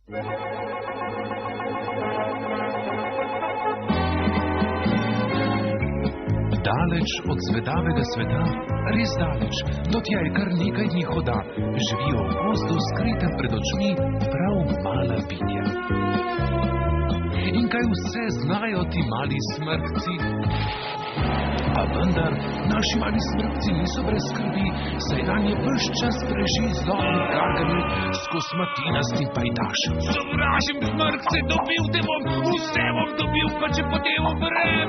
Daleč od zvedavega sveta, res daleč, do tja je kar nekaj dni hoda, živijo v gozdu skritem pred očmi prav mala bitja. In kaj vse znajo ti mali smrkci? A vendar, naši mali smrkci niso brez skrbi, saj nanje ves čas preži z novimi gargami, s kosmatinastim pajdašem. Sovražim smrkce, dobil te bom, vse bom dobil, pa če potem umrem.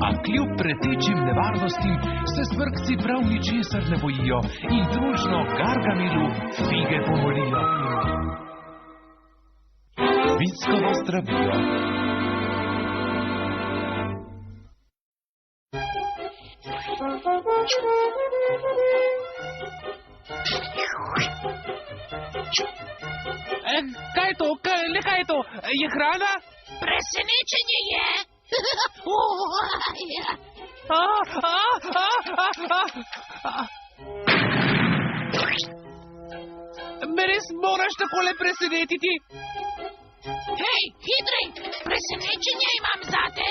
A kljub pretečim nevarnostim se smrkci prav ničesar ne bojijo in družno Gargamilu fige pomolijo. Vickovo zdravilo. Kaj je to? Kaj je to? Je hrana? Presenečenje je. Me res moraš takole presenetiti? Hej, hitrej, presenečenje imam zate.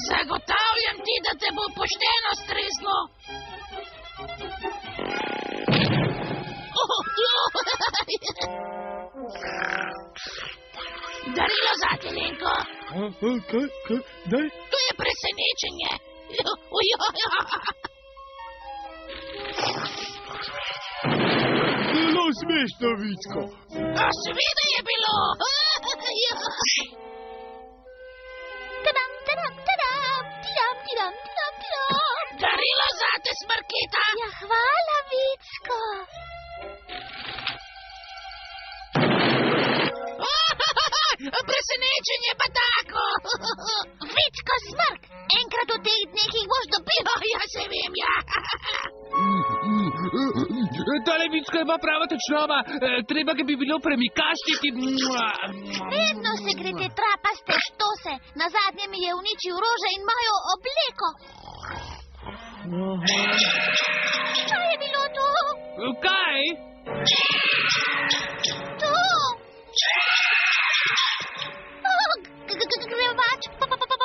Zagotavljam ti, da te bo pošteno streslo. Darilo zate, Lenko. Kaj? Daj? To je presenečenje. Zelo smešno, Vicko. Seveda je bilo. Darilo zate, Smrketa. Ja, hvala, Vicko. Presenečenje pa tako. Vicko, Smrk, enkrat v teh dneh jih boš dobil. Ja, se vem, ja. Tale Vicko ima prava tečnova, treba ga bi bilo premikaštiti. Vedno se gre te trapaste štose. Nazadnje mi je uničil rože in mojo obleko. Kaj je bilo to? Kaj? To. Grevač,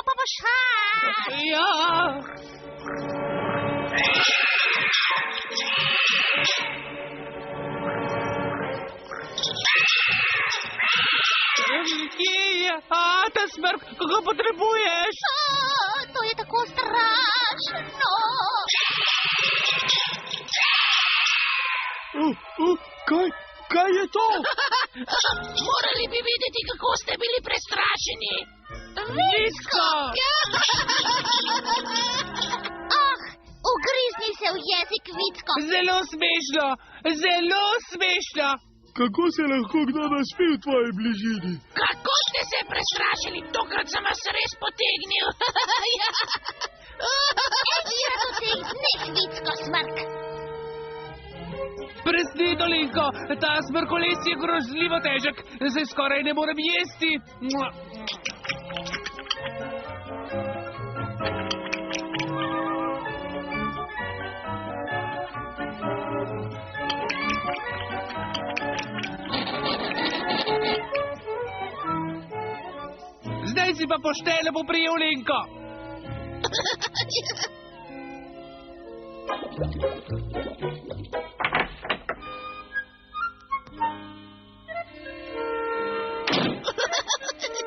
pošar. Ja. Kje je? Ta smrk, kako potrebuješ? To je tako strašno. Kaj je to? Morali bi videti, kako ste bili prestrašeni. Vicko! Ugrizni se v jezik, Vicko. Zelo smešno, zelo smešno. Kako se lahko kdo naspi v tvoji bližini? Kako ste se prestrašili? Tokrat sem vas res potegnil. Enkrat v teh dneh, Vicko, Smrk. Presneto, Lenko, ta smrkoles je grozljivo težek, zdaj skoraj ne morem jesti. Zdaj si pa pošteno poprijel, Lenko.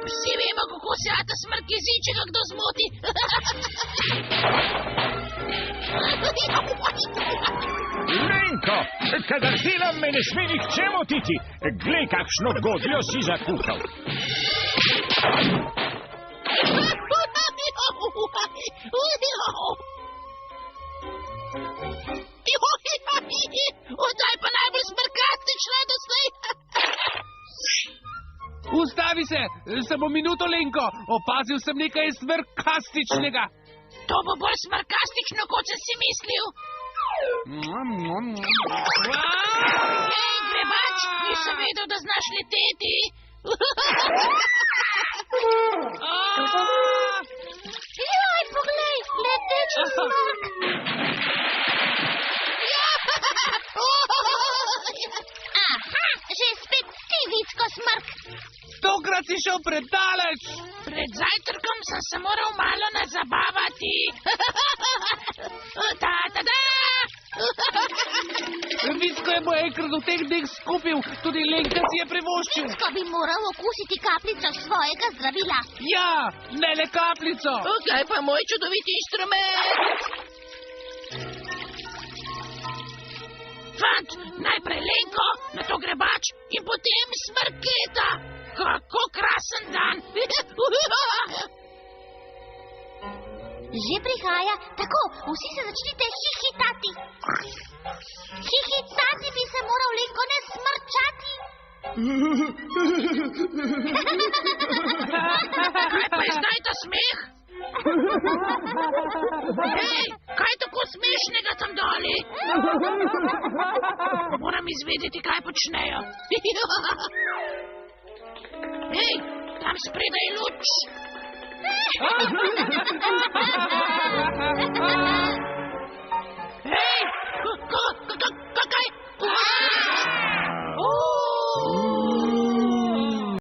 Vsi vemo, kako se ata smrk jezi, če ga kdo zmoti. Lenko, kadar delam, me ne sme nihče motiti. Glej, kakšno godljo si zakuhal. Oddaj pa najbolj smrkastična doslej. Ustavi se, samo minuto, Lenko, opazil sem nekaj smrkastičnega. To bo bolj smrkastično, kot sem si mislil. Ej, grebač, nisem vedel, da znaš leteti. predaleč. Pred zajtrkom sem se moral malo nazabavati. Ta-ta-da! Vicko je bo enkrat v teh dneh skupil, tudi Lenka si je privoščil. Ko bi moral okusiti kapljico svojega zdravila. Ja, ne le kapljico. Kaj pa moj čudoviti inštrument? Fant, najprej Lenko, nato grebač in potem smrketa. Kako krasen dan. Že prihaja, tako, vsi se začnite hihitati. Hihitati bi se moral, Lenko, ne smrčati. Kaj pa je zdaj ta smeh? Hej, kaj tako smešnega tam doli? Moram izvedeti, kaj počnejo. Hej, tam spredaj je luč.